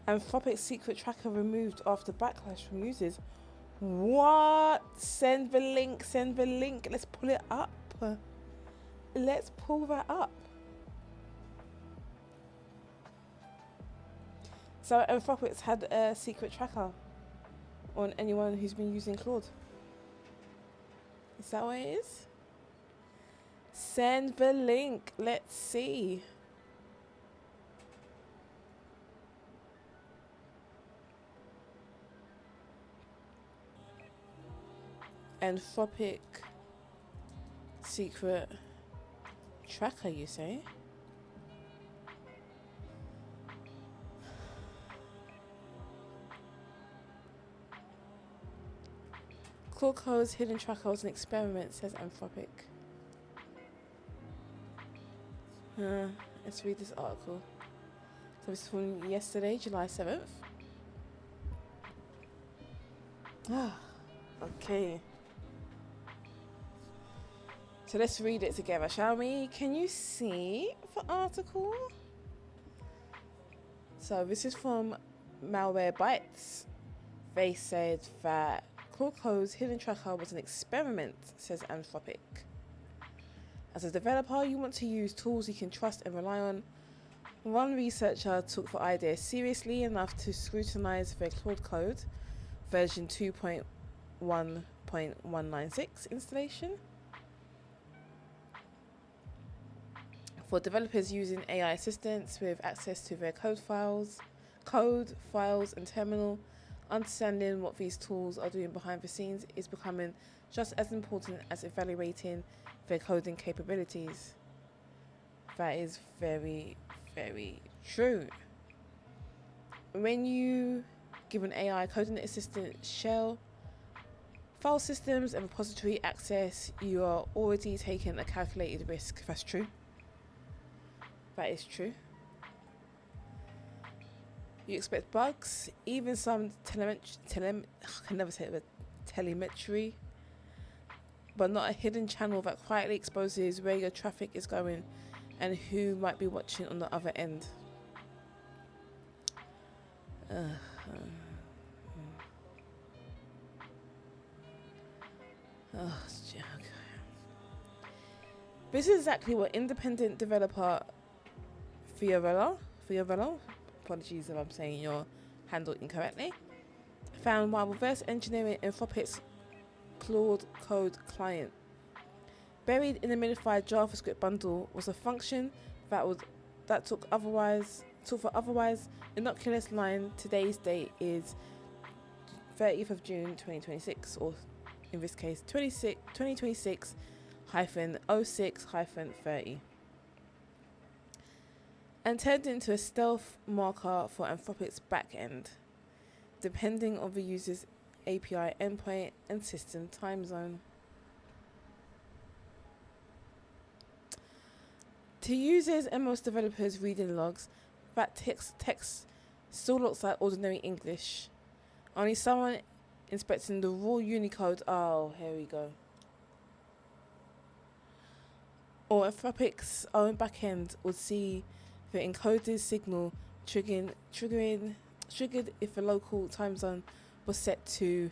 Anthropic's secret tracker removed after backlash from users. What? Send the link. Send the link. Let's pull it up. Let's pull that up. So Anthropic's had a secret tracker on anyone who's been using Claude. Is that what it is? Send the link. Let's see. Anthropic secret tracker, you say? Claude Code's hidden tracker was an experiment, says Anthropic. Let's read this article. So it's from yesterday, July 7th. Okay. So let's read it together, shall we? Can you see the article? So this is from MalwareBytes. They said that Claude Code's hidden tracker was an experiment, says Anthropic. As a developer, you want to use tools you can trust and rely on. One researcher took the idea seriously enough to scrutinize their Claude Code version 2.1.196 installation. For developers using AI assistants with access to their code files, and terminal, understanding what these tools are doing behind the scenes is becoming just as important as evaluating their coding capabilities. That is very, very true. When you give an AI coding assistant shell, file systems and repository access, you are already taking a calculated risk. That's true. That is true. You expect bugs, even some telemetry, but not a hidden channel that quietly exposes where your traffic is going and who might be watching on the other end. This is exactly what independent developer Fiorello, apologies if I'm saying your handle incorrectly, found while reverse engineering Anthropic's Claude Code client. Buried in the minified JavaScript bundle was a function that took the otherwise innocuous line. Today's date is 30th of June 2026, or in this case 2026-06-30, and turned into a stealth marker for Anthropic's backend, depending on the user's API endpoint and system time zone. To users and most developers reading logs, that text still looks like ordinary English. Only someone inspecting the raw Unicode, oh, here we go, or Anthropic's own backend would see the encoded signal triggered if the local time zone was set to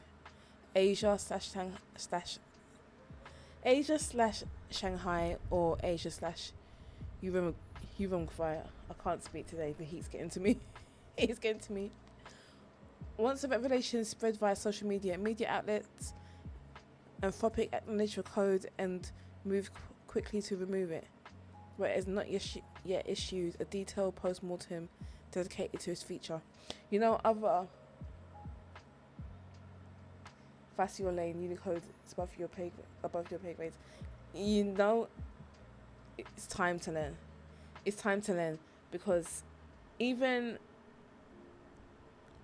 Asia/Shanghai or Asia/Uruguay. I can't speak today. The heat's getting to me. It's getting to me. Once the revelation spread via social media outlets, Anthropic acknowledged the code and moved quickly to remove it, but it has not yet issued a detailed post-mortem dedicated to this feature. You know, other that's your lane. Unicode is above your pay grades. You know, it's time to learn. It's time to learn, because even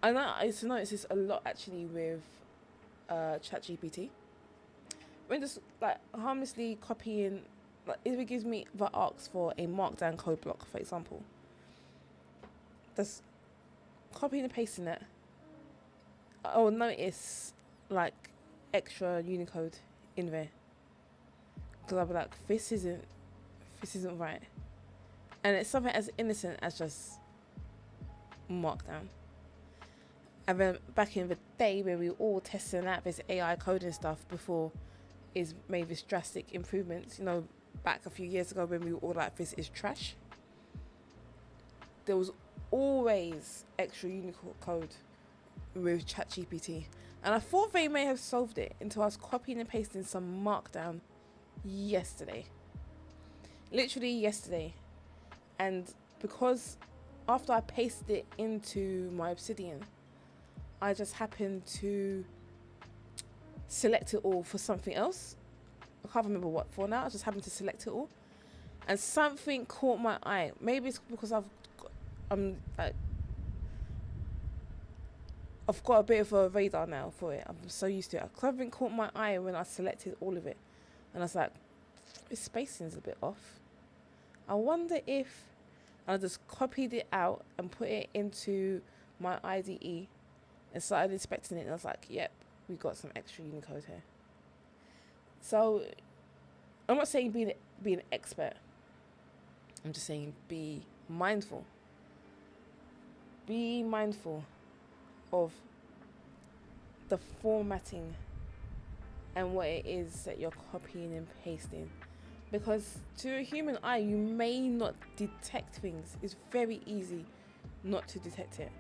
I noticed this a lot actually with ChatGPT. When just like harmlessly copying, like if it gives me the arcs for a markdown code block, for example, just copying and pasting it, I will notice like extra Unicode in there, because I'll be like, this isn't right, and it's something as innocent as just markdown. And then back in the day when we were all testing out this AI coding stuff before it's made this drastic improvements, you know, back a few years ago when we were all like, this is trash, there was always extra Unicode code with ChatGPT. And I thought they may have solved it until I was copying and pasting some markdown yesterday. Literally yesterday. And because after I pasted it into my Obsidian, I just happened to select it all for something else. I can't remember what for now. I just happened to select it all. And something caught my eye. Maybe it's because I've got a bit of a radar now for it. I'm so used to it. Something caught my eye when I selected all of it. And I was like, this spacing's a bit off. I wonder if... I just copied it out and put it into my IDE and started inspecting it. And I was like, yep, we got some extra Unicode here. So I'm not saying be an expert. I'm just saying be mindful. Be mindful of the formatting and what it is that you're copying and pasting. Because to a human eye, you may not detect things. It's very easy not to detect it.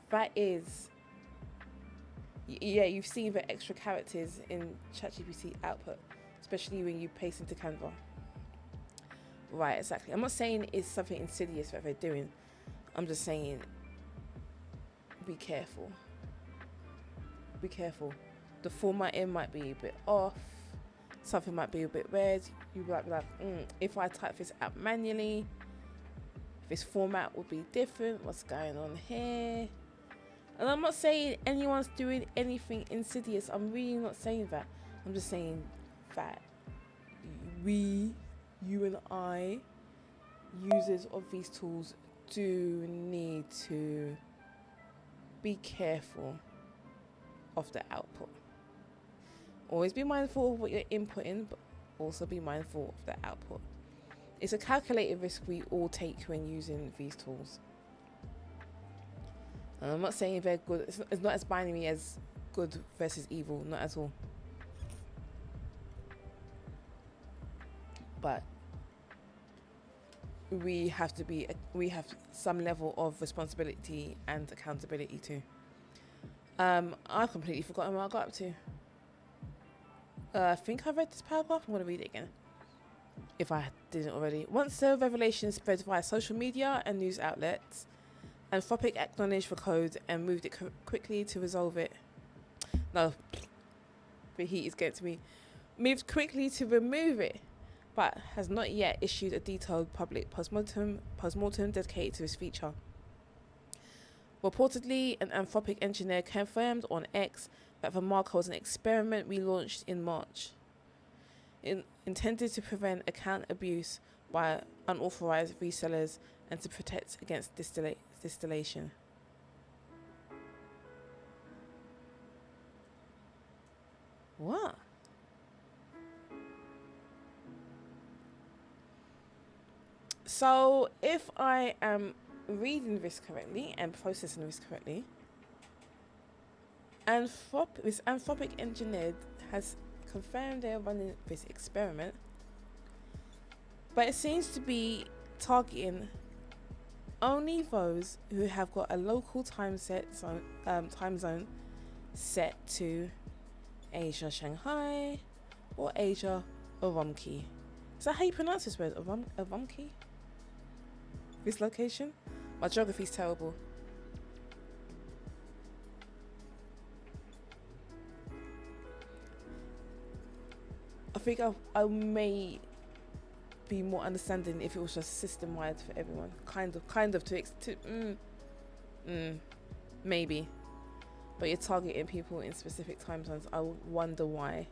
That is, yeah, you've seen the extra characters in ChatGPT output, especially when you paste into Canva. Right, exactly. I'm not saying it's something insidious that they're doing. I'm just saying, be careful. Be careful. The formatting might be a bit off. Something might be a bit weird. You might be like, if I type this out manually, this format would be different. What's going on here? And I'm not saying anyone's doing anything insidious. I'm really not saying that. I'm just saying that you and I, users of these tools, do need to be careful of the output. Always be mindful of what you're inputting, but also be mindful of the output. It's a calculated risk we all take when using these tools. And I'm not saying they're good. It's not as binary as good versus evil, not at all. But we have some level of responsibility and accountability too. I've completely forgotten what I got up to. I think I read this paragraph. I'm going to read it again, if I didn't already. Once the revelation spread via social media and news outlets, Anthropic acknowledged the code and moved it quickly to resolve it. No, the heat is getting to me. Moved quickly to remove it, but has not yet issued a detailed public postmortem dedicated to this feature. Reportedly, an Anthropic engineer confirmed on X that the marker was an experiment we launched in March, intended to prevent account abuse by unauthorized resellers and to protect against distillation. What? So, if I am reading this correctly and processing this correctly, this Anthropic engineer has confirmed they're running this experiment, but it seems to be targeting only those who have got a local time zone set to Asia Shanghai or Asia Urumqi. Is that how you pronounce this word? Urumqi? This location? My geography's terrible. I think I may be more understanding if it was just system-wide for everyone. Kind of maybe. But you're targeting people in specific time zones. I wonder why.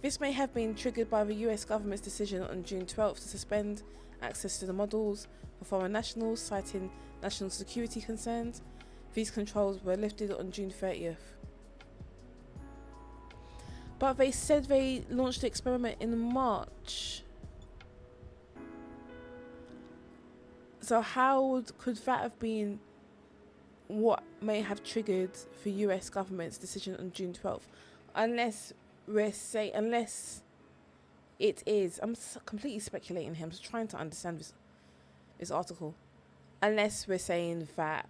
This may have been triggered by the US government's decision on June 12th to suspend access to the models for foreign nationals, citing national security concerns. These controls were lifted on June 30th. But they said they launched the experiment in March. So how could that have been what may have triggered the US government's decision on June 12th? Unless it is, I'm completely speculating here. I'm just trying to understand this article. Unless we're saying that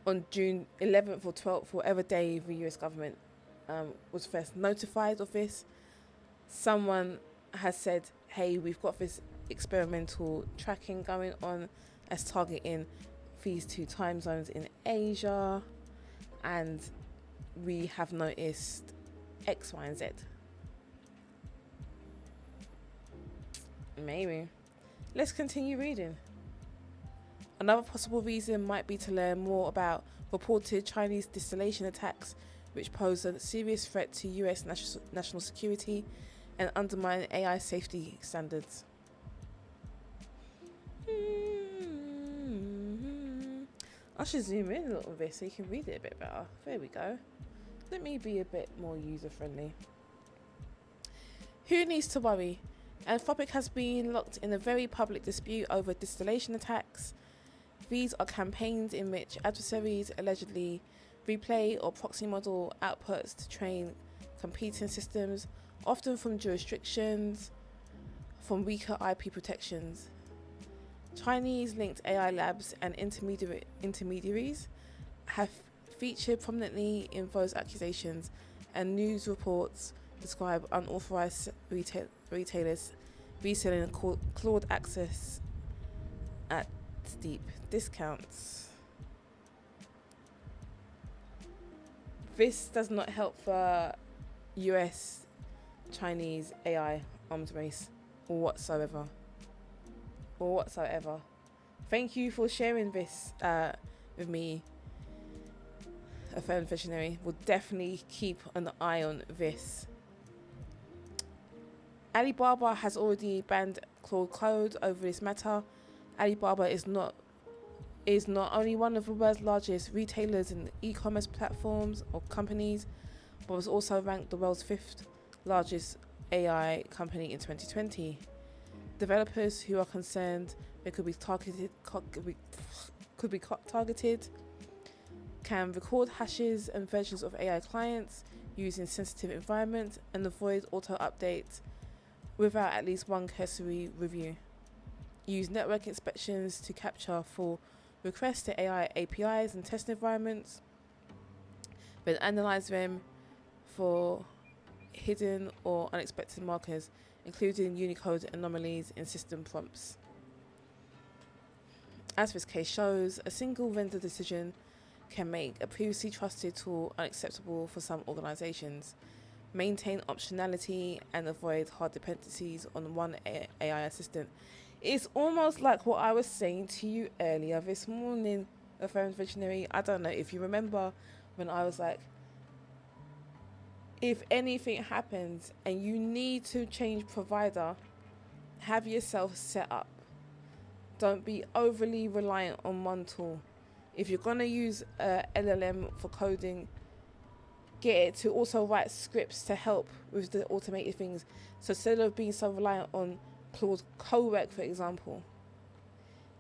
on June 11th or 12th, whatever day the US government was first notified of this, someone has said, hey, we've got this experimental tracking going on as targeting these 2 time zones in Asia, and we have noticed X, Y, and Z. Maybe. Let's continue reading. Another possible reason might be to learn more about reported Chinese distillation attacks, which pose a serious threat to US national security and undermine AI safety standards. I should zoom in a little bit so you can read it a bit better. There we go. Let me be a bit more user-friendly. Who needs to worry? Anthropic has been locked in a very public dispute over distillation attacks. These are campaigns in which adversaries allegedly replay or proxy model outputs to train competing systems, often from jurisdictions from weaker IP protections. Chinese-linked AI labs and intermediaries have featured prominently in those accusations, and news reports describe unauthorized retailers reselling Claude access at steep discounts. This does not help the US-Chinese AI arms race whatsoever. Thank you for sharing this with me, a fellow visionary. We'll definitely keep an eye on this. Alibaba has already banned Claude Code over this matter. Alibaba is not only one of the world's largest retailers and e-commerce platforms or companies, but was also ranked the world's 5th largest AI company in 2020. Developers who are concerned they could be targeted can record hashes and versions of AI clients using sensitive environments and avoid auto updates without at least one cursory review. Use network inspections to capture full requests to AI APIs and test environments, then analyze them for hidden or unexpected markers, including Unicode anomalies in system prompts. As this case shows, a single vendor decision can make a previously trusted tool unacceptable for some organizations, maintain optionality, and avoid hard dependencies on one AI assistant. It's almost like what I was saying to you earlier this morning, a phone visionary. I don't know if you remember when I was like, if anything happens and you need to change provider, have yourself set up. Don't be overly reliant on one tool. If you're going to use LLM for coding, get it to also write scripts to help with the automated things. So instead of being so reliant on Claude Code, for example,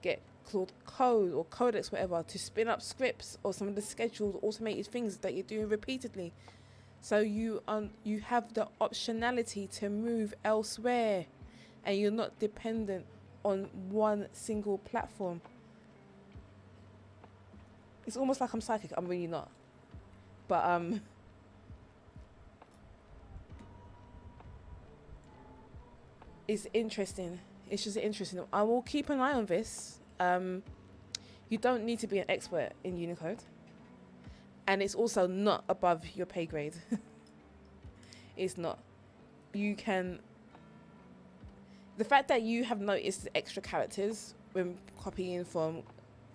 get Claude Code or Codex, whatever, to spin up scripts or some of the scheduled automated things that you're doing repeatedly. So you have the optionality to move elsewhere, and you're not dependent on one single platform. It's almost like I'm psychic. I'm really not, but it's interesting. It's just interesting. I will keep an eye on this. You don't need to be an expert in Unicode. And it's also not above your pay grade. It's not. You can... The fact that you have noticed the extra characters when copying from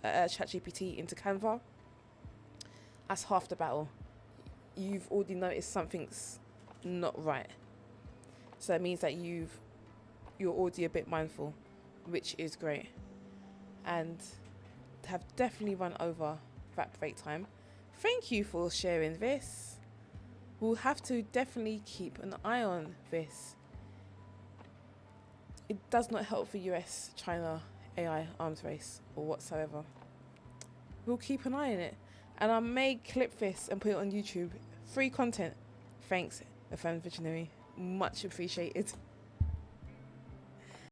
ChatGPT into Canva, that's half the battle. You've already noticed something's not right. So that means that you're already a bit mindful, which is great. And have definitely run over that break time. Thank you for sharing this. We'll have to definitely keep an eye on this. it does not help the US China AI arms race or whatsoever. We'll keep an eye on it, and I may clip this and put it on YouTube. Free content. Thanks, Affirmed Visionary. Much appreciated.